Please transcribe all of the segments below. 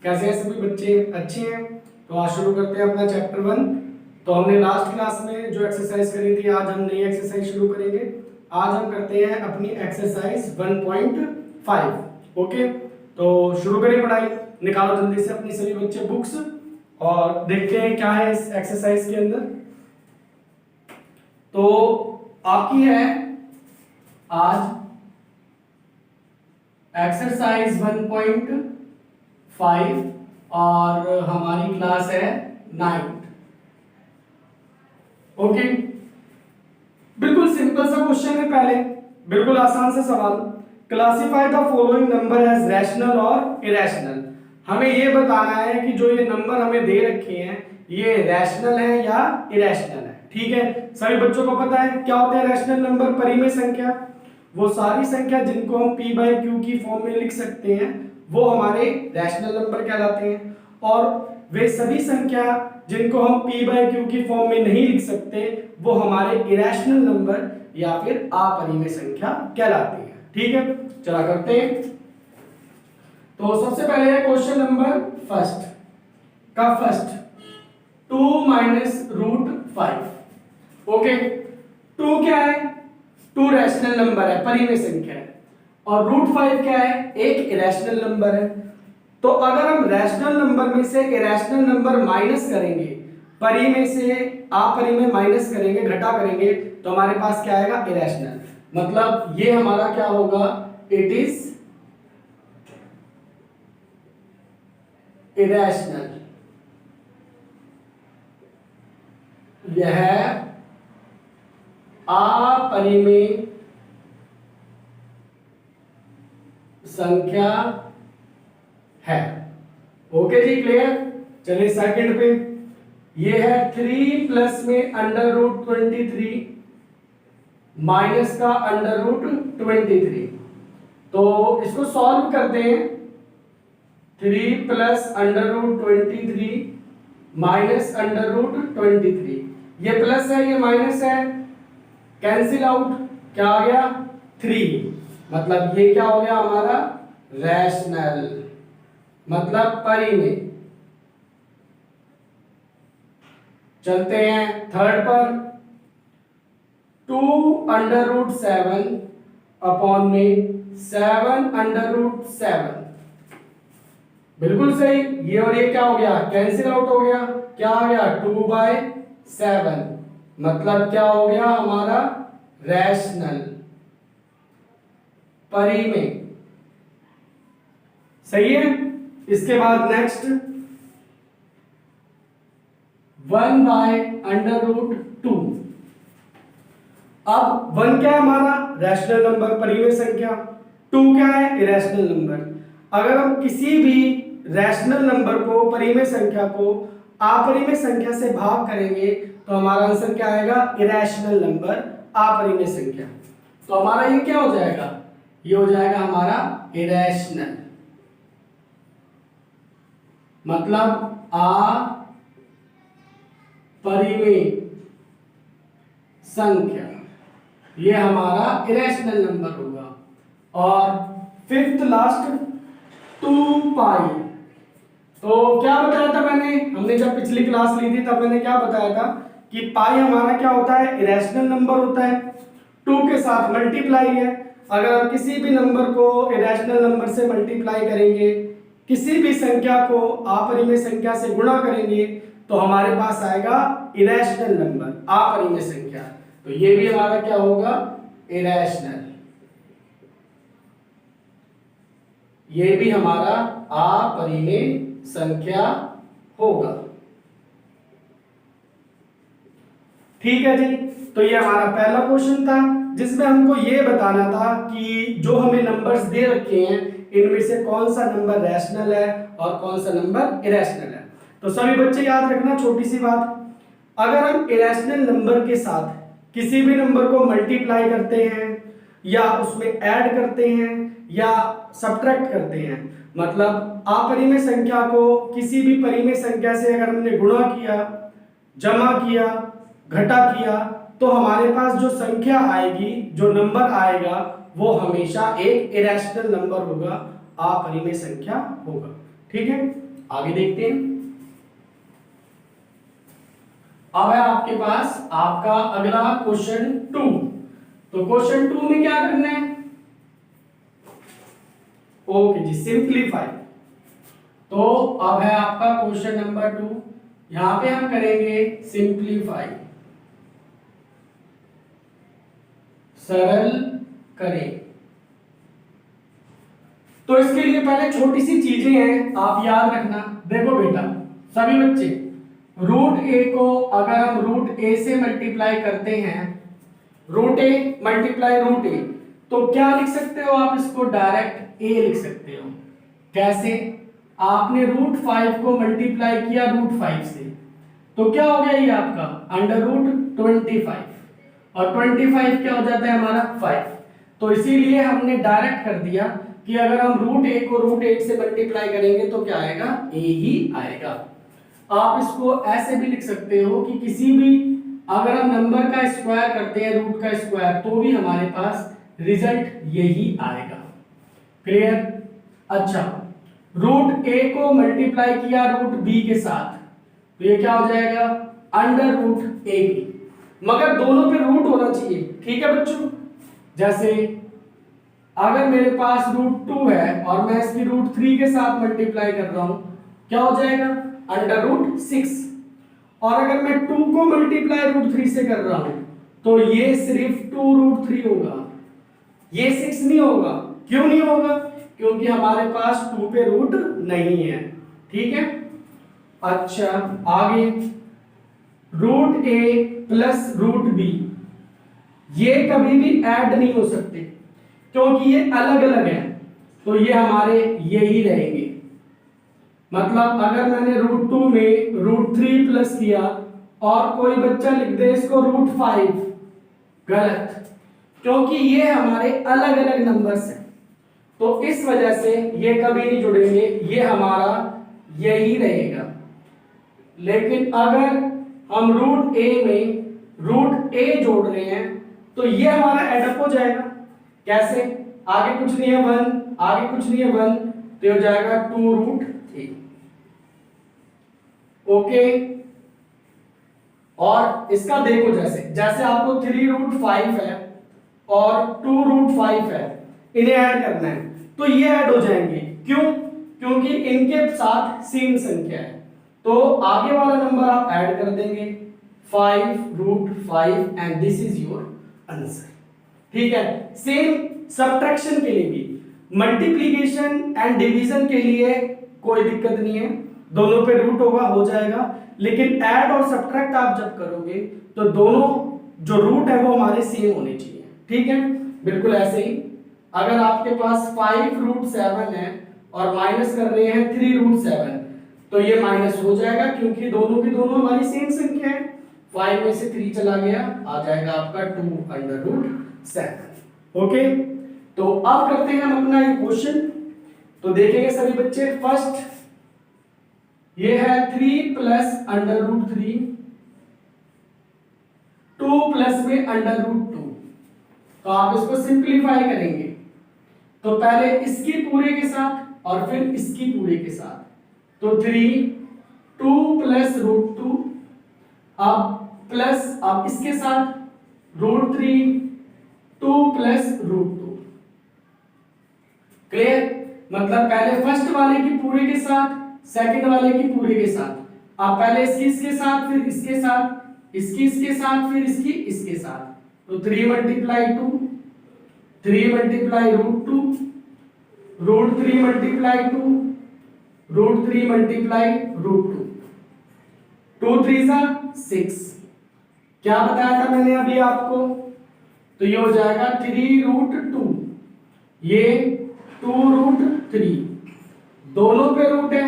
कैसे हैं सभी बच्चे? अच्छे हैं? तो आज शुरू करते हैं अपना चैप्टर 1। तो हमने लास्ट क्लास में जो एक्सरसाइज करी थी, आज हम नई एक्सरसाइज शुरू करेंगे। आज हम करते हैं अपनी एक्सरसाइज 1.5। ओके, तो शुरू करें पढ़ाई। निकालो जल्दी से अपनी सभी बच्चे बुक्स और देखते हैं क्या है इस एक्सरसाइज के अंदर। तो आपकी है आज एक्सरसाइज 1.5 और हमारी क्लास है 9। ओके, बिल्कुल सिंपल सा क्वेश्चन है। पहले बिल्कुल आसान सा सवाल, classify the following number as rational और इरेशनल। हमें ये बताना है कि जो ये नंबर हमें दे रखे हैं ये रैशनल है या इरेशनल है। ठीक है, सभी बच्चों को पता है क्या होते हैं रैशनल नंबर? परिमेय संख्या, वो सारी संख्या जिनको हम p बाई क्यू की फॉर्म में लिख सकते हैं वो हमारे रैशनल नंबर कहलाते हैं। और वे सभी संख्या जिनको हम p बाई क्यू की फॉर्म में नहीं लिख सकते वो हमारे इरेशनल नंबर या फिर अपरिमेय संख्या कहलाती है। ठीक है, चला करते हैं। तो सबसे पहले है क्वेश्चन नंबर फर्स्ट का फर्स्ट 2 माइनस रूट 5। ओके, 2 क्या है? 2 रैशनल नंबर है, परिमेय संख्या है। और रूट 5 क्या है? एक इरेशनल नंबर है। तो अगर हम रैशनल नंबर में से इरेशनल नंबर माइनस करेंगे, परिमेय से अपरिमेय माइनस करेंगे, घटा करेंगे, तो हमारे पास क्या आएगा? इरेशनल। मतलब ये हमारा क्या होगा? It is irrational. यह अपरिमेय संख्या है। ओके जी, क्लियर? चलिए सेकंड पे, ये है 3 प्लस में अंडर रूट 23 माइनस का अंडर रूट 23। तो इसको सॉल्व करते हैं। 3 plus under root 23 minus under root 23, ये प्लस है ये माइनस है, कैंसिल आउट, क्या आ गया? 3। मतलब ये क्या हो गया हमारा? रैशनल, मतलब परिमेय। चलते हैं थर्ड पर, 2 अंडर रूट 7 अपॉन में 7 अंडर रूट 7। बिल्कुल सही, ये और ये क्या हो गया? कैंसिल आउट हो गया, क्या आ गया? 2/7। मतलब क्या हो गया हमारा? रैशनल, परिमेय। सही है। इसके बाद नेक्स्ट 1/√2। अब 1 क्या है हमारा? रैशनल नंबर, परिमेय संख्या। 2 क्या है? Irrational number. अगर हम किसी भी रैशनल नंबर को, परिमेय संख्या को अपरिमेय संख्या से भाग करेंगे तो हमारा आंसर क्या आएगा? इरेशनल नंबर, अपरिमेय संख्या। तो हमारा ये क्या हो जाएगा? ये हो जाएगा हमारा इरेशनल, मतलब अपरिमेय संख्या, ये हमारा इरेशनल नंबर होगा। और फिफ्थ लास्ट 2 पाई। तो क्या बताया था मैंने? हमने जब पिछली क्लास ली थी तब मैंने क्या बताया था कि पाई हमारा क्या होता है? इरेशनल नंबर होता है, 2 के साथ मल्टीप्लाई है। अगर हम किसी भी नंबर को इरेशनल नंबर से मल्टीप्लाई करेंगे, किसी भी संख्या को अपरिमेय संख्या से गुणा करेंगे तो हमारे पास आएगा इरेशनल नंबर, अपरिमेय संख्या। तो ये भी हमारा क्या होगा? इरेशनल। ये भी हमारा अपरिमेय संख्या होगा। ठीक है जी, तो ये हमारा पहला क्वेश्चन था जिसमें हमको ये बताना था कि जो हमें नंबर्स दे रखे हैं इनमें से कौन सा नंबर रैशनल है और कौन सा नंबर इरेशनल है। तो सभी बच्चे याद रखना छोटी सी बात, अगर हम इरेशनल नंबर के साथ किसी भी नंबर को मल्टीप्लाई करते हैं या उसमें ऐड करते हैं या सब्ट्रैक्ट करते हैं, मतलब अपरिमेय संख्या को किसी भी परिमेय संख्या से अगर हमने गुणा किया, जमा किया, घटा किया, तो हमारे पास जो संख्या आएगी, जो नंबर आएगा वो हमेशा एक इरेशनल नंबर होगा, अपरिमेय संख्या होगा। ठीक है, आगे देखते हैं। अब है आपके पास आपका अगला क्वेश्चन 2। तो क्वेश्चन 2 में क्या करना है? ओके जी, सिंप्लीफाई। तो अब है आपका क्वेश्चन नंबर 2, यहां पे हम करेंगे सिंप्लीफाई, सरल करें। तो इसके लिए पहले छोटी सी चीजें हैं, आप याद रखना। देखो बेटा सभी बच्चे, रूट ए को अगर हम रूट ए से मल्टीप्लाई करते हैं, रूट ए मल्टीप्लाई रूट ए, तो क्या लिख सकते हो आप? इसको डायरेक्ट ए लिख सकते हो। कैसे? आपने रूट 5 को मल्टीप्लाई किया रूट 5 से, तो क्या हो गया ये आपका अंडर रूट 25, और 25 क्या हो जाता है हमारा 5। तो इसीलिए हमने डायरेक्ट कर दिया कि अगर हम रूट ए को रूट 8 से मल्टीप्लाई करेंगे तो क्या आएगा? ए ही आएगा। आप इसको ऐसे भी लिख सकते हो कि किसी भी अगर हम नंबर का स्क्वायर करते हैं रूट का स्क्वायर, तो भी हमारे पास रिजल्ट यही आएगा। क्लियर? अच्छा, रूट ए को मल्टीप्लाई किया रूट बी के साथ, तो ये क्या हो जाएगा? Under root A B. मगर दोनों पे रूट होना चाहिए, ठीक है बच्चों? जैसे अगर मेरे पास रूट 2 है और मैं इसकी रूट 3 के साथ मल्टीप्लाई कर रहा हूं, क्या हो जाएगा? Under root 6। और अगर मैं 2 को मल्टीप्लाई रूट 3 से कर रहा हूं, तो ये सिर्फ 2 रूट 3 होगा, ये 6 नहीं होगा। क्यों नहीं होगा? क्योंकि हमारे पास 2 पे रूट नहीं है, ठीक है? अच्छा, आगे रूट ए प्लस रूट बी, ये कभी भी ऐड नहीं हो सकते क्योंकि ये अलग अलग है, तो ये हमारे यही रहेंगे। मतलब अगर मैंने रूट 2 में रूट 3 प्लस किया और कोई बच्चा लिख दे इसको रूट 5, गलत, क्योंकि ये हमारे अलग अलग नंबर्स हैं, तो इस वजह से ये कभी नहीं जुड़ेंगे, ये हमारा यही रहेगा। लेकिन अगर हम रूट ए में रूट ए जोड़ रहे हैं तो ये हमारा एडअप हो जाएगा। कैसे? आगे कुछ नहीं है 1, आगे कुछ नहीं है 1, तो हो जाएगा 2 रूट 3। ओके, और इसका देखो, जैसे जैसे आपको 3 रूट 5 है और 2 रूट 5 है, इन्हें ऐड करना है तो ये ऐड हो जाएंगे। क्यों? क्योंकि इनके साथ सेम संख्या है, तो आगे वाला नंबर आप ऐड कर देंगे 5 root 5 and this is your answer. ठीक है? सेम सब्ट्रैक्शन के लिए भी, मल्टीप्लिकेशन एंड डिवीजन के लिए कोई दिक्कत नहीं है, दोनों पे रूट होगा, हो जाएगा। लेकिन ऐड और सब्ट्रैक्ट आप जब करोगे तो दोनों जो रूट है वो हमारे सेम होने चाहिए। ठीक है? बिल्कुल ऐसे ही अगर आपके पास 5 रूट 7 है और माइनस कर रहे हैं 3 रूट 7, तो ये माइनस हो जाएगा क्योंकि दोनों की दोनों हमारी सेम संख्या है। 5 में से 3 चला गया, आ जाएगा आपका 2 अंडर रूट 7। ओके, तो अब करते हैं हम अपना ये क्वेश्चन। तो देखेंगे सभी बच्चे, फर्स्ट ये है 3 प्लस अंडर रूट 3, 2 प्लस में अंडर रूट 2। तो आप इसको सिंप्लीफाई करेंगे, तो पहले इसकी पूरे के साथ और फिर इसकी पूरे के साथ, तो 3 2 प्लस रूट 2, अब प्लस अब इसके साथ रूट 3 2 प्लस रूट 2। क्लियर? मतलब पहले फर्स्ट वाले की पूरे के साथ, सेकंड वाले की पूरे के साथ, अब पहले इसके साथ, फिर इसके साथ, इसके साथ, फिर इसके साथ, तो 3 multiply 2, 3 multiply root 2, root 3 multiply 2, root 3 multiply root 2, 2 3 6। क्या बताया था मैंने अभी आपको? तो ये हो जाएगा 3 रूट 2, ये 2 रूट 3, दोनों पे रूट है,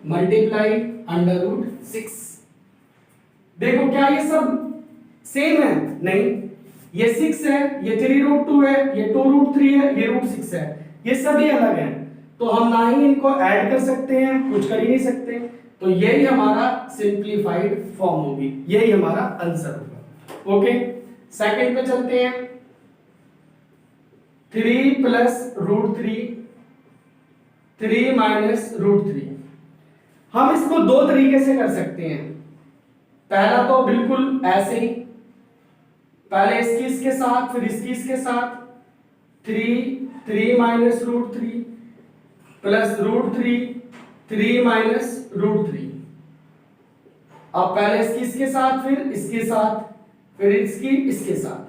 मल्टीप्लाई अंडर रूट 6। देखो क्या ये सब सेम है? नहीं, ये 6 है, ये 3 रूट 2 है, ये 2 रूट 3 है, ये रूट 6 है, ये सभी अलग हैं, तो हम ना ही इनको ऐड कर सकते हैं, कुछ कर ही नहीं सकते, तो यही हमारा सिंप्लीफाइड फॉर्म होगी, यही हमारा आंसर होगा। ओके, सेकंड पे चलते हैं। 3 प्लस रूट 3, 3 माइनस रूट 3। हम इसको दो तरीके से कर सकते हैं। पहला तो बिल्कुल ऐसे ही, पहले इसकी इसके साथ, फिर इसकी इसके साथ, 3 minus root 3 plus root 3 minus root 3। अब पहले इसकी इसके साथ, फिर इसके साथ, फिर इसकी इसके साथ,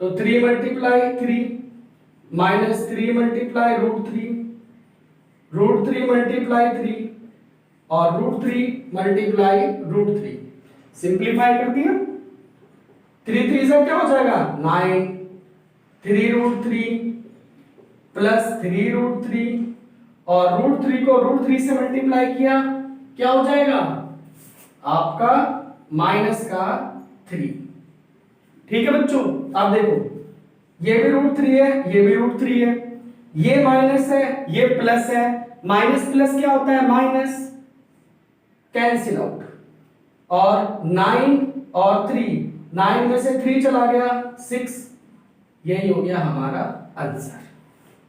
तो 3 multiply 3 minus 3 multiply root 3 multiply 3 और रूट 3 मल्टीप्लाई रूट 3। सिंप्लीफाई कर दिया, 3 3 से क्या हो जाएगा 9, 3 रूट 3 प्लस 3 रूट 3 और रूट 3 को रूट 3 से मल्टीप्लाई किया, क्या हो जाएगा आपका माइनस का 3। ठीक है बच्चों, अब देखो ये भी रूट 3 है, ये भी रूट 3 है, ये माइनस है, ये प्लस है, माइनस प्लस क्या होता है माइनस, कैंसिल आउट, और 9 और 3, 9 में से 3 चला गया 6, यही हो गया हमारा आंसर।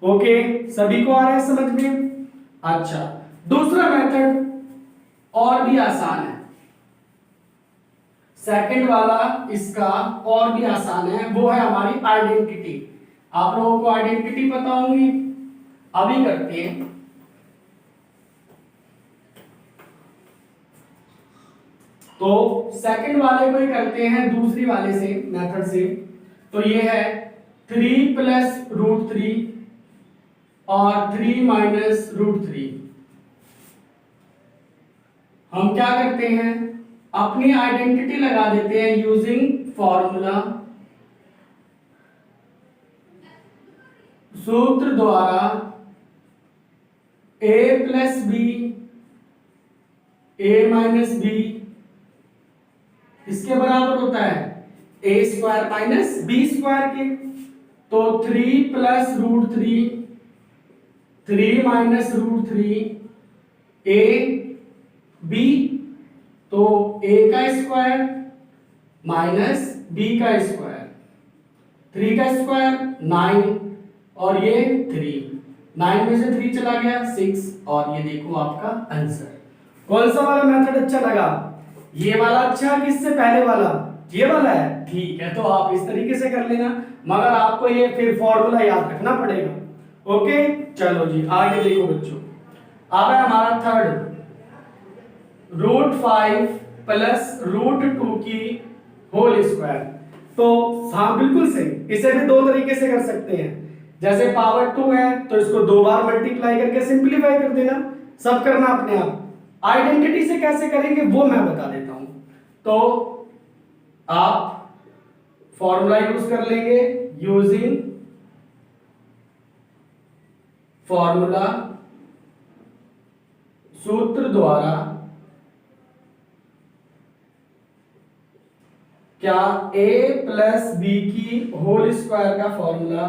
ओके, सभी को आ रहा है समझ में? अच्छा, दूसरा मेथड और भी आसान है, सेकंड वाला इसका और भी आसान है, वो है हमारी आइडेंटिटी। आप लोगों को आइडेंटिटी पता होगी, अभी करते हैं। तो सेकंड वाले को ही करते हैं दूसरी वाले से, मेथड से। तो ये है 3 प्लस रूट 3 और 3 माइनस रूट 3। हम क्या करते हैं, अपनी आइडेंटिटी लगा देते हैं यूजिंग फॉर्मूला, सूत्र द्वारा a plus B a minus B इसके बराबर होता है a square minus B square के। तो 3 plus root 3 minus root 3 a b, तो a का स्क्वायर माइनस b का स्क्वायर, 3 का स्क्वायर 9 और ये 3, 9 में से 3 चला गया 6, और ये देखो आपका आंसर। कौन सा वाला मेथड अच्छा लगा, ये वाला अच्छा कि इससे पहले वाला? ये वाला है, ठीक है, तो आप इस तरीके से कर लेना, मगर आपको ये फिर फॉर्मूला याद रखना पड़ेगा। ओके, चलो जी आगे देखो बच्चों, अब है हमारा थर्ड, रूट 5 प्लस रूट 2 की होल स्क्वायर। तो हाँ बिल्कुल सही, इसे भी दो तरीके से कर सकते हैं, जैसे पावर 2 है तो इसको दो बार मल्टीप्लाई करके सिंपलीफाई कर देना, सब करना अपने आप। आइडेंटिटी से कैसे करेंगे वो मैं बता देता हूं। तो आप फॉर्मूला यूज कर लेंगे, यूजिंग फॉर्मूला, सूत्र द्वारा, क्या a प्लस बी की होल स्क्वायर का फॉर्मूला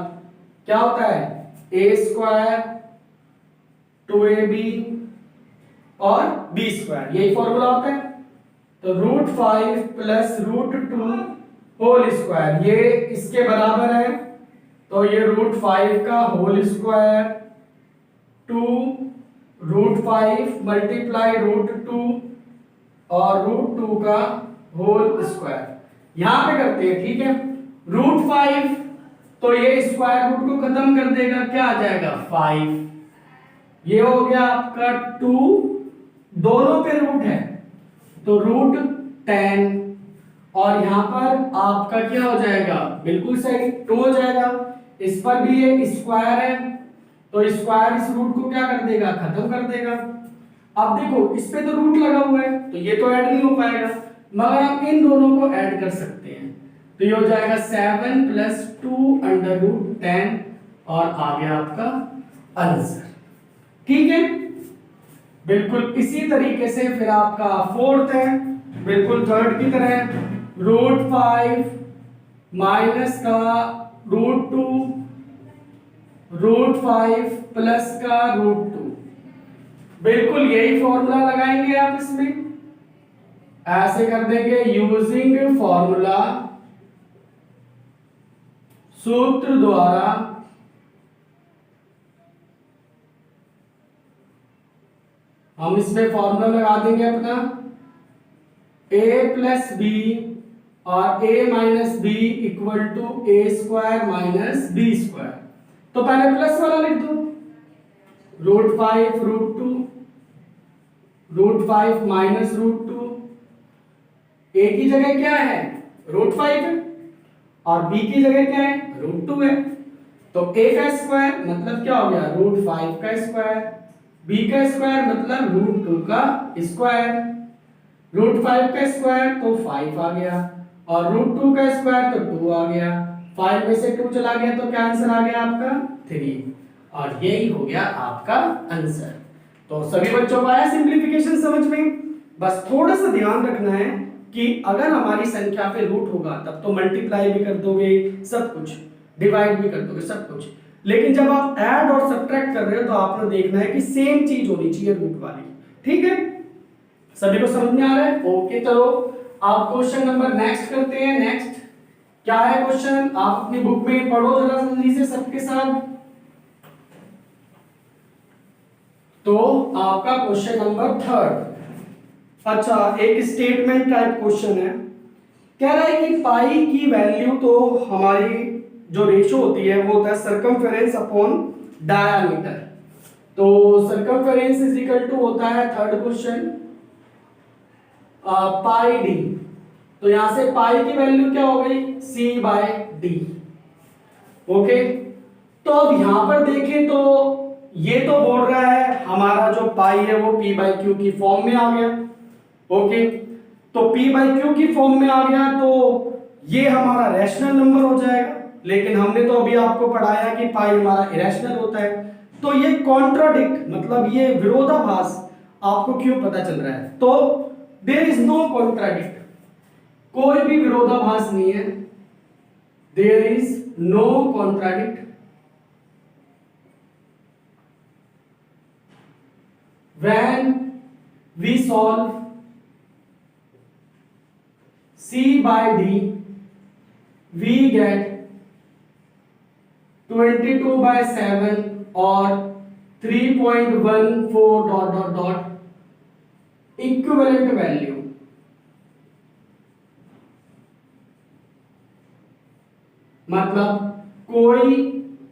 क्या होता है, a स्क्वायर 2ab और b स्क्वायर, यही फॉर्मूला होता है। तो रूट 5 प्लस रूट 2 होल स्क्वायर, ये इसके बराबर है, तो ये रूट 5 का whole square 2 root 5 multiply root 2 और रूट 2 का होल स्क्वायर, यहां पे करते हैं, ठीक है। रूट 5 तो ये स्क्वायर रूट को खत्म कर देगा, क्या आ जाएगा 5, ये हो गया आपका 2, दोनों पे रूट है तो रूट 10, और यहां पर आपका क्या हो जाएगा, बिल्कुल सही 2 हो जाएगा। इस पर भी ये स्क्वायर है तो स्क्वायर इस रूट को क्या कर देगा, खत्म कर देगा। अब देखो इस पे तो रूट लगा हुआ है तो ये तो ऐड नहीं हो पाएगा, मगर हम इन दोनों को ऐड कर सकते हैं, तो ये हो जाएगा 7 प्लस 2 अंडर रूट 10 और आ गया आपका आंसर। ठीक है, बिल्कुल इसी तरीके से फिर आपका फोर्थ है, बिल्कुल थर्ड की तरह, रूट 5 माइनस का रूट 2 रूट 5 प्लस का रूट 2, बिल्कुल यही फॉर्मूला लगाएंगे आप इसमें, ऐसे कर देंगे यूजिंग फॉर्मूला, सूत्र द्वारा हम इसमें फॉर्मूला लगा देंगे अपना a प्लस बी और a minus B equal to A square minus B square. तो पहले प्लस वाला लिख दो, √5 माइनस √2, a की जगह क्या है √5 और b की जगह क्या है √2 है। तो a का स्क्वायर मतलब क्या हो गया √5 का स्क्वायर, b का स्क्वायर मतलब √2 का स्क्वायर, √5 का स्क्वायर तो 5 आ गया और √2 का स्क्वायर तो 2 आ गया। 5 में से 2 चला गया तो क्या आंसर आ गया आपका 3, और यही हो गया आपका आंसर। तो सभी बच्चों को आया सिंपलीफिकेशन समझ में। बस थोड़ा सा ध्यान रखना है कि अगर हमारी संख्या पे रूट होगा तब तो मल्टीप्लाई भी कर दोगे सब कुछ, डिवाइड भी कर दोगे सब कुछ, लेकिन जब आप ऐड और सब्ट्रैक्ट कर रहे हो तो आपको देखना है कि सेम चीज होनी चाहिए रूट वाली। ठीक है, सभी को समझ में आ रहा है? ओके, चलो आप क्वेश्चन नंबर नेक्स्ट करते हैं। नेक्स्ट क्या है क्वेश्चन, आप अपनी बुक में पढ़ो जरा जल्दी से सबके साथ। तो आपका क्वेश्चन नंबर 3। अच्छा, एक स्टेटमेंट टाइप क्वेश्चन है, कह रहा है कि पाई की वैल्यू तो हमारी जो रेशो होती है वो होता है सरकमफेरेंस अपॉन डायामीटर। तो सरकमफेरेंस इज इक्वल टू होता है थर्ड क्वेश्चन पाई डी। तो यहां से पाई की वैल्यू क्या हो गई c/d। ओके, तो अब यहां पर देखें तो ये तो बोल रहा है हमारा जो पाई है वो p/q की फॉर्म में आ गया। ओके, तो p/q की फॉर्म में आ गया तो ये हमारा रैशनल नंबर हो जाएगा, लेकिन हमने तो अभी आपको पढ़ाया कि पाई हमारा इरेशनल होता है। तो ये कॉन्ट्राडिक्ट मतलब ये विरोधाभास आपको क्यों पता चल रहा है? तो देयर इज नो कॉन्ट्राडिक्ट, कोई भी विरोधाभास नहीं है, there is no contradict when we solve c/d we get 22/7 और 3.14 ... इक्विवेलेंट वैल्यू। मतलब कोई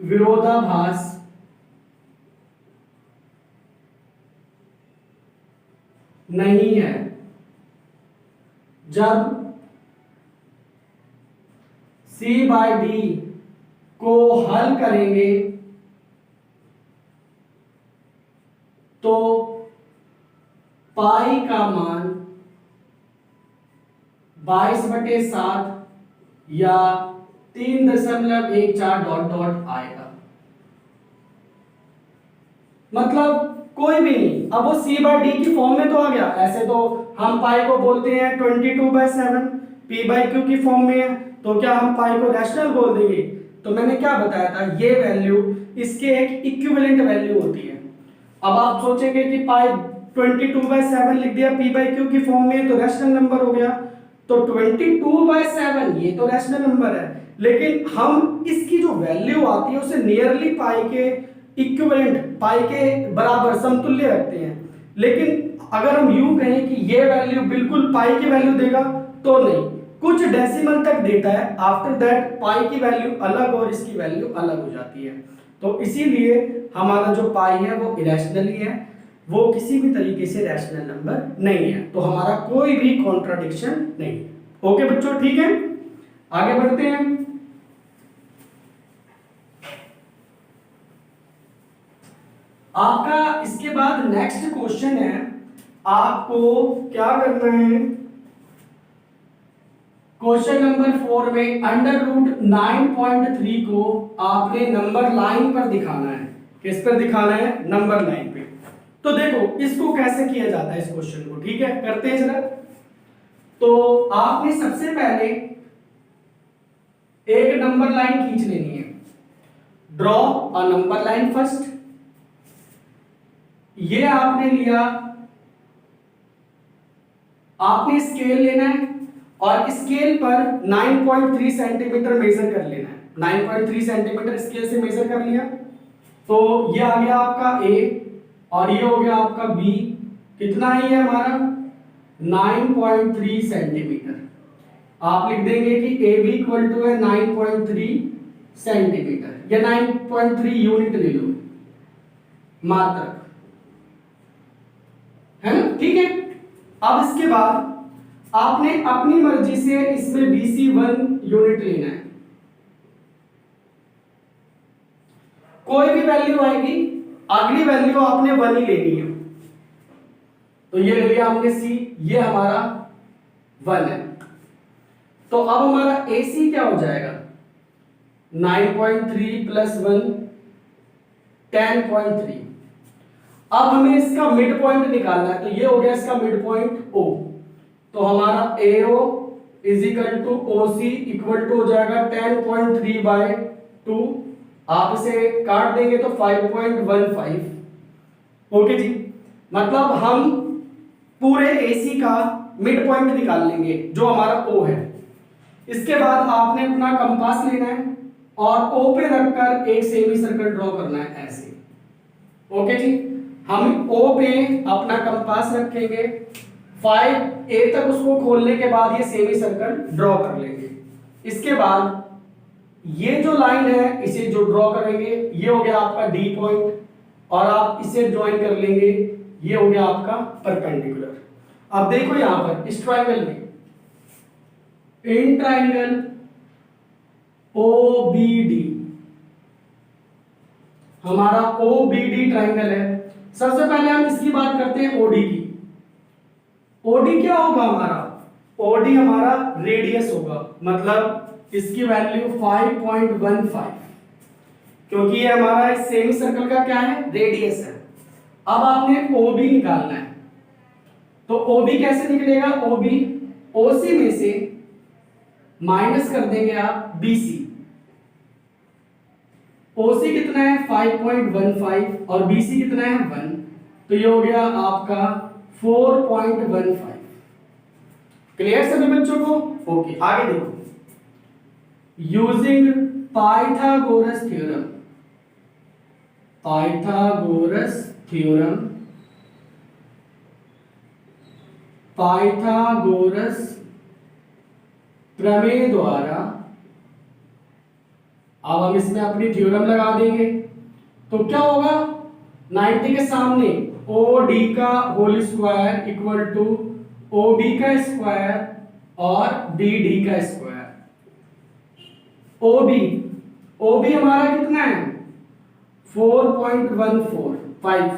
विरोधाभास नहीं है। जब c/d को हल करेंगे तो पाई का मान 22/7 या 3.14 आएगा। मतलब कोई भी नहीं, अब वो c/d की फॉर्म में तो आ गया। ऐसे तो हम पाई को बोलते हैं 22/7, p/q की फॉर्म में है, तो क्या हम पाई को रैशनल बोल देंगे? तो मैंने क्या बताया था, ये वैल्यू इसके एक इक्विवेलेंट वैल्यू होती है। अब आप सोचेंगे कि पाई 22/7 लिख दिया, p/q की फॉर्म में, तो रैशनल नंबर हो गया। तो 22/7 ये तो रैशनल नंबर है, लेकिन हम इसकी जो वैल्यू आती है उसे नियरली पाई के इक्विवेलेंट, पाई के बराबर समतुल्य रखते हैं। लेकिन अगर हम यूं कहें कि ये वैल्यू बिल्कुल पाई की वैल्यू देगा तो नहीं, कुछ डेसिमल तक देता है, आफ्टर दैट पाई की वैल्यू अलग और इसकी वैल्यू अलग हो जाती है। तो इसीलिए हमारा जो पाई है वो इरेशनल ही है, वो किसी भी तरीके से रैशनल नंबर नहीं है। तो हमारा कोई भी कॉन्ट्राडिक्शन नहीं। ओके बच्चों, ठीक है, आगे बढ़ते हैं। आपका इसके बाद नेक्स्ट क्वेश्चन है, आपको क्या करना है, क्वेश्चन नंबर 4 में √9.3 को आपने नंबर लाइन पर दिखाना है। किस पर दिखाना है? नंबर लाइन पे। तो देखो इसको कैसे किया जाता है इस क्वेश्चन को, ठीक है, करते हैं जरा। तो आपने सबसे पहले एक नंबर लाइन खींच लेनी है, draw a number line first. ये आपने लिया, आपने स्केल लेना है और स्केल पर 9.3 सेंटीमीटर मेजर कर लेना है। 9.3 सेंटीमीटर स्केल से मेजर कर लिया, तो ये आ गया आपका ए और ये हो गया आपका बी कितना ही है हमारा 9.3 सेंटीमीटर। आप लिख देंगे कि ए बी इक्वल टू है 9.3 सेंटीमीटर या 9.3 यूनिट ले लो मात्रक, है ना, ठीक है। अब इसके बाद आपने अपनी मर्जी से इसमें BC1 यूनिट लेना है। कोई भी वैल्यू आएगी, अगली वैल्यू आपने 1 ही लेनी है। तो ये ले लिया हमने C, ये हमारा 1 है। तो अब हमारा AC क्या हो जाएगा 9.3 प्लस 1 10.3। अब हमें इसका मिड पॉइंट निकालना है, तो ये हो गया इसका मिड पॉइंट O। तो हमारा AO is equal to OC equal to हो जाएगा 10.3/2। आप इसे काट देंगे तो 5.15। ओके जी, मतलब हम पूरे AC का मिड पॉइंट निकाल लेंगे जो हमारा O है। इसके बाद आपने अपना कंपास लेना है और O पे रखकर एक सेमी सर्कल ड्रॉ करना है ऐसे। ओके जी, हम O पे अपना कंपास रखेंगे, 5A तक उसको खोलने के बाद ये सेमी सर्कल ड्रॉ कर लेंगे। इसके बाद ये जो लाइन है इसे जो ड्रॉ करेंगे ये हो गया आपका D पॉइंट, और आप इसे ज्वाइन कर लेंगे, ये हो गया आपका परपेंडिकुलर। अब देखो यहां पर इस ट्रायंगल में, इन ट्रायंगल OBD, हमारा OBD ट्रायंगल है। सबसे पहले हम इसकी बात करते हैं OD की। OD क्या होगा हमारा, OD हमारा रेडियस होगा, मतलब इसकी वैल्यू 5.15, क्योंकि ये हमारा इस सेमी सर्कल का क्या है, रेडियस है। अब आपने OB निकालना है, तो OB कैसे निकलेगा, OB OC में से माइनस कर देंगे आप BC। OC कितना है 5.15 और BC कितना है 1, तो ये हो गया आपका 4.15। क्लियर सभी बच्चों को? ओके, आगे देखो, using Pythagoras theorem, Pythagoras theorem, Pythagoras प्रमेय द्वारा, अब हम इसमें अपनी थ्योरम लगा देंगे। तो क्या होगा, 90 के सामने OD का whole square equal to OB का स्क्वायर और BD का स्क्वायर। OB हमारा कितना है 4.145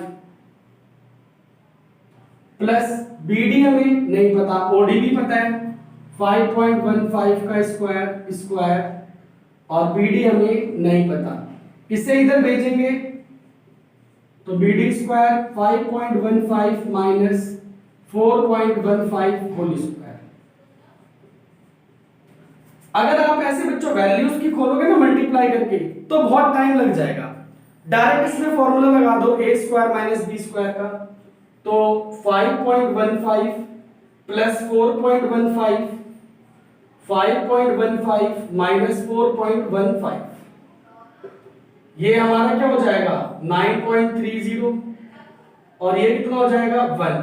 प्लस BD हमें नहीं पता, OD भी पता है 5.15 का स्क्वायर और BD हमें नहीं पता। इसे इधर भेजेंगे तो BD स्क्वायर 5.15 माइनस 4.15 होल स्क्वायर। अगर आप ऐसे बच्चों वैल्यूज की खोलोगे ना मल्टीप्लाई करके तो बहुत टाइम लग जाएगा। डायरेक्ट इसमें फॉर्मूला लगा दो a square minus b square का, तो 5.15 प्लस 4.15 5.15 माइनस 4.15, ये हमारा क्या हो जाएगा 9.30 और ये कितना हो जाएगा 1।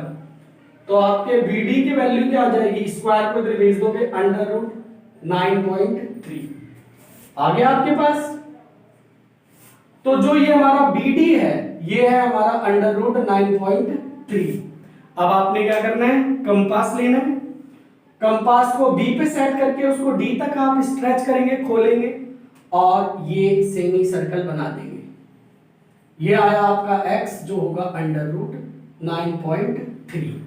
तो आपके BD की वैल्यू क्या आ जाएगी, स्क्वायर को इधर भेज दोगे अंडर रूट 9.3 आ गया आपके पास। तो जो ये हमारा BD है ये है हमारा अंडर रूट 9.3। अब आपने क्या करना है, कंपास लेना है, कंपास को B पे सेट करके उसको D तक आप स्ट्रेच करेंगे, खोलेंगे और ये सेमी सर्कल बना देंगे। ये आया आपका x जो होगा अंडर रूट 9.3।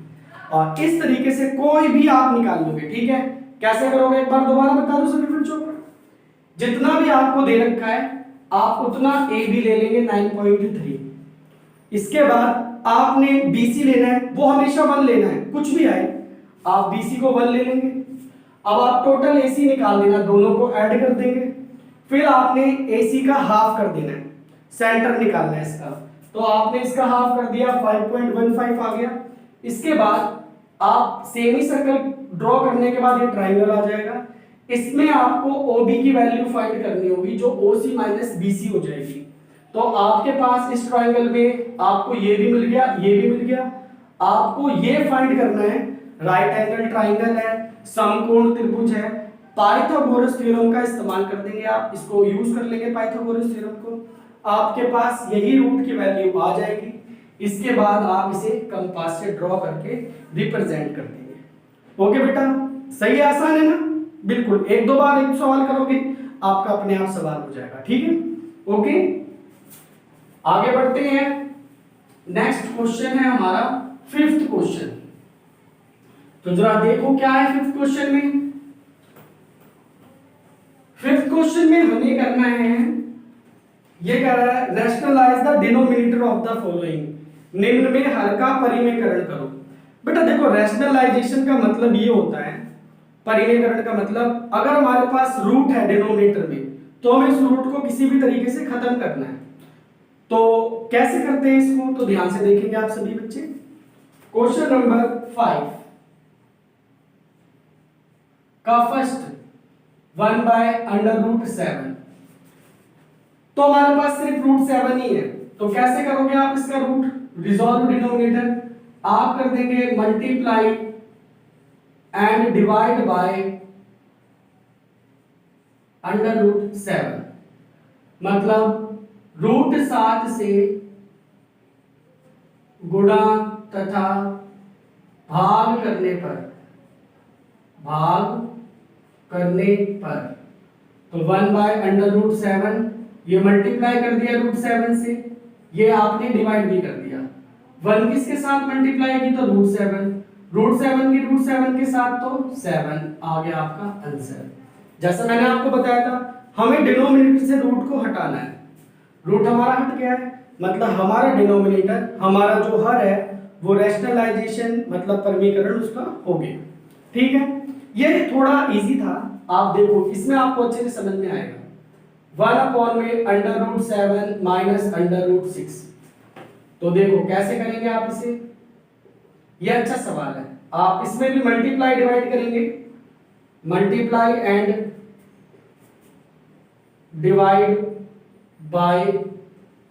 और इस तरीके से कोई भी आप निकाल लोगे, ठीक है। कैसे करोगे एक बार दोबारा बता दो सभी बच्चों को, जितना भी आपको दे रखा है आप उतना ए बी ले लेंगे 9.3। इसके बाद आपने BC लेना है, वो हमेशा 1 लेना है, कुछ भी आए आप BC को 1 ले लेंगे। अब आप टोटल AC निकाल देना, दोनों को ऐड कर देंगे, फिर आपने AC का हाफ कर देना है, सेंटर निकालना है इसका, तो आपने इसका हाफ कर दिया 5.15 आ गया। इसके बाद आप सेमी सर्कल ड्रॉ करने के बाद ये ट्राइंगल आ जाएगा, इसमें आपको OB की वैल्यू फाइंड करनी होगी जो OC माइनस BC हो जाएगी। तो आपके पास इस ट्राइंगल में आपको ये भी मिल गया, ये भी मिल गया। आपको ये फाइंड करना है, राइट एंगल ट्राइंगल है, समकोण त्रिभुज है, पाइथागोरस थ्योरम का इस्तेमाल कर देंगे आप, इसको यूज कर लेंगे पाइथागोरस थ्योरम को, आपके पास यही रूट की वैल्यू आ जाएगी। इसके बाद आप इसे कंपास से ड्रॉ करके रिप्रेजेंट कर देंगे। ओके बेटा, सही है, आसान है ना? बिल्कुल, एक दो बार एक सवाल करोगे आपका अपने आप सवाल हो जाएगा। ठीक है, ओके, आगे बढ़ते हैं। नेक्स्ट क्वेश्चन है हमारा फिफ्थ क्वेश्चन। तो जरा देखो क्या है फिफ्थ क्वेश्चन में। फिफ्थ क्वेश्चन में हमें करना है, ये कह रहा है rationalize the denominator of the following, निम्न में हर का परिमेयकरण करो। बेटा देखो, रैशनलाइजेशन का मतलब ये होता है, परिमेयकरण का मतलब अगर हमारे पास रूट है डिनोमिनेटर में, तो हमें इस रूट को किसी भी तरीके से खत्म करना है। तो कैसे करते हैं इसको, तो ध्यान से देखेंगे आप सभी बच्चे। क्वेश्चन नंबर 5 का फर्स्ट 1/√7, तो हमारे पास सिर्फ √7 ही है, तो कैसे करोगे आप इसका रूट, रिजॉल्व डिनोमिनेटर आप कर देंगे मल्टीप्लाई एंड डिवाइड बाय √7, मतलब √7 से गुणा तथा भाग करने पर, तो 1/√7 ये मल्टीप्लाई कर दिया √7 से, ये आपने डिवाइड भी कर दिया। 1 किसके साथ मल्टीप्लाई की, तो √7 की √7 के साथ, तो 7 आ गया आपका आंसर। जैसा मैंने आपको बताया था, हमें डिनोमिनेटर से रूट को हटाना है। रूट हमारा हट गया है, मतलब हमारा डिनोमिनेटर, हमारा जो हर है वो रैशनलाइजेशन मतलब परिमेयकरण उसका हो गया। ठीक है, ये थोड़ा इजी था, आप देखो इसमें आपको अच्छे से समझ में आएगा। 1/√7 माइनस √6, तो देखो कैसे करेंगे आप इसे, ये अच्छा सवाल है। आप इसमें भी मल्टीप्लाई डिवाइड करेंगे, मल्टीप्लाई एंड डिवाइड बाय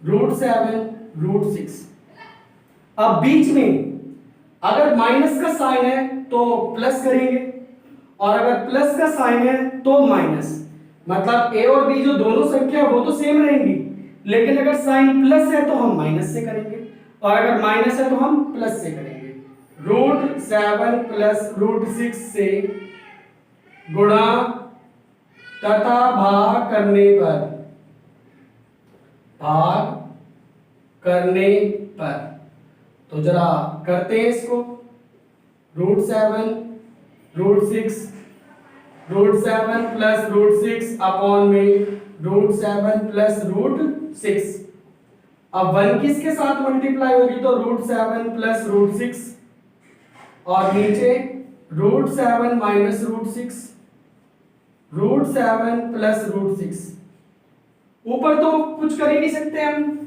√7 √6। अब बीच में अगर माइनस का साइन है तो प्लस करेंगे, और अगर प्लस का साइन है तो माइनस, मतलब ए और बी जो दोनों संख्या वो तो सेम रहेंगी, लेकिन अगर साइन प्लस है तो हम माइनस से करेंगे, और अगर माइनस है तो हम प्लस से करेंगे। √7 प्लस √6 से गुणा तथा भाग करने पर, तो जरा करते हैं इसको। √7 प्लस √6 अपॉन में √7 प्लस √6। अब 1 किसके साथ मल्टीप्लाई होगी, तो √7 प्लस √6, और नीचे √7 माइनस √6, √7 प्लस √6। ऊपर तो कुछ कर ही नहीं सकते हम,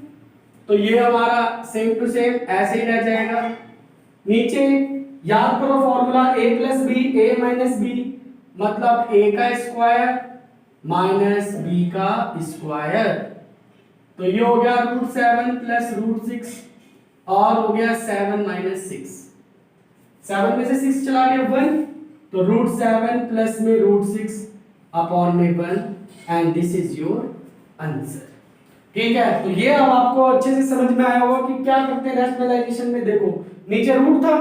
तो ये हमारा सेम टू सेम ऐसे ही रह जाएगा। नीचे याद करो formula a plus B, a minus B, मतलब a का स्क्वायर माइनस b का स्क्वायर, तो ये हो गया √7 प्लस √6, और हो गया 7 माइनस 6, 7 में से 6 चला गया 1, तो √7 प्लस में √6 अपॉन में 1, and this is your answer. ठीक है, तो ये अब आपको अच्छे से समझ में आया होगा कि क्या करते हैं रैशनलाइजेशन में। देखो नीचे रूट था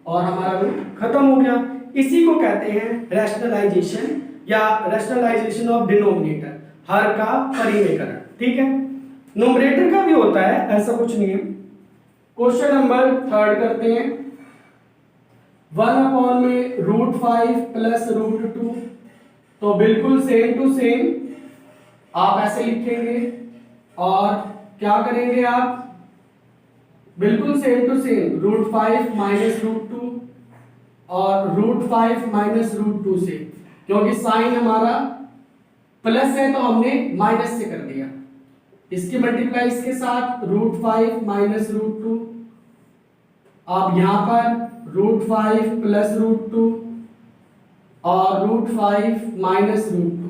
और हमारा रूट खत्म हो गया, इसी को कहते हैं रैशनलाइजेशन या रैशनलाइजेशन ऑफ डिनोमिनेटर, हर का परिमेयकरण। ठीक है, न्यूमरेटर का भी होता है, ऐसा कुछ नहीं है। क्वेश्चन नंबर 3 करते हैं। 1 अपॉन में √5 प्लस √2, तो बिल्कुल सेम टू सेम आप ऐसे लिखेंगे, और क्या करेंगे आप, बिल्कुल सेम टू सेम √5 माइनस √2 और √5 माइनस √2 से, क्योंकि साइन हमारा प्लस है तो हमने माइनस से कर दिया। इसकी मल्टीप्लाई इसके साथ √5 माइनस √2, अब यहां पर √5 प्लस √2 और √5 माइनस √2,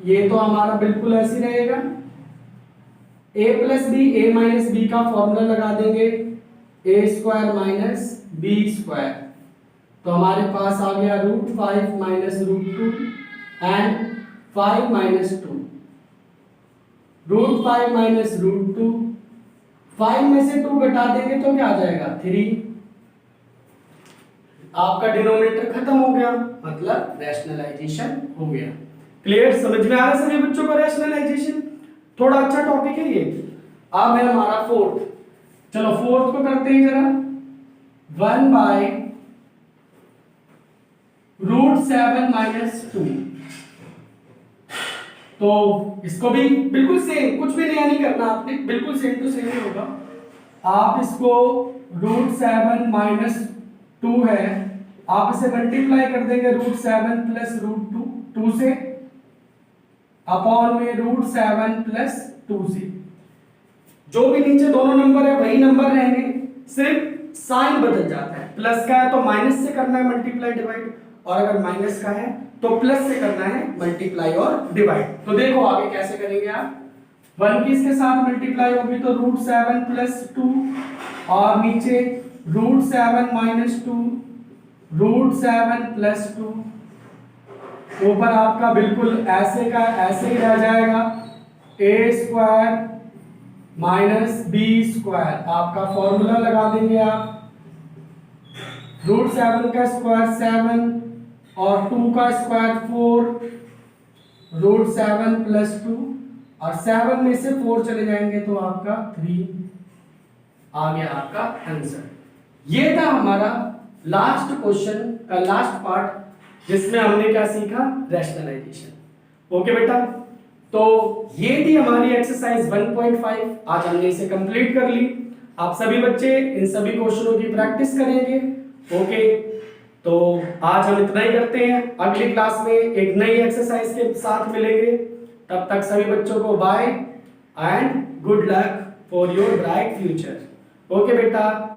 ये तो हमारा बिल्कुल ऐसे रहेगा। a plus B, a minus b का फॉर्मूला लगा देंगे, a square minus B square, तो हमारे पास आ गया √5 माइनस √2 एंड 5 माइनस 2, √5 माइनस √2, 5 में से 2 घटा देंगे तो क्या आ जाएगा 3, आपका डिनोमिनेटर खत्म हो गया, मतलब रैशनलाइजेशन हो गया। क्लियर, समझ में आ रहा है सभी बच्चों को रैशनलाइजेशन? थोड़ा अच्छा टॉपिक है ये। अब है हमारा फोर्थ, चलो फोर्थ को करते हैं जरा। 1/√7 माइनस 2, तो इसको भी बिल्कुल सेम, कुछ भी नया नहीं करना आपने, बिल्कुल सेम टू सेम ही होगा। आप इसको √7 माइनस 2 है, आप इसे मल्टीप्लाई कर देंगे √7 प्लस √2, 2 से अपॉन में √7 प्लस 2 से, जो भी नीचे दोनों नंबर है वही नंबर रहेंगे, सिर्फ साइन बदल जाता है। प्लस का है तो माइनस से करना है मल्टीप्लाई डिवाइड, और अगर माइनस का है तो प्लस से करना है मल्टीप्लाई और डिवाइड। तो देखो आगे कैसे करेंगे आप, 1 की इसके साथ मल्टीप्लाई होगी तो √7 प्लस 2, और नीचे √7 माइनस 2, √7 प्लस 2, ऊपर आपका बिल्कुल ऐसे का ऐसे ही रह जाएगा, ए स्क्वायर माइनस बी स्क्वायर, आपका फॉर्मूला लगा देंगे आप, √7 का स्क्वायर 7 और 2 का स्क्वायर 4, √7 प्लस 2, और 7 में से 4 चले जाएंगे तो आपका 3 आ गया आपका आंसर। ये था हमारा लास्ट क्वेश्चन का लास्ट पार्ट, जिसमें हमने क्या सीखा, रैशनलाइजेशन। ओके बेटा, तो ये थी हमारी एक्सरसाइज 1.5, आज हमने इसे कंप्लीट कर ली। आप सभी बच्चे इन सभी क्वेश्चनों की प्रैक्टिस करेंगे। ओके, तो आज हम इतना ही करते हैं, अगली क्लास में एक नई एक्सरसाइज के साथ मिलेंगे। तब तक सभी बच्चों को bye and good luck for your bright future. Okay बेटा।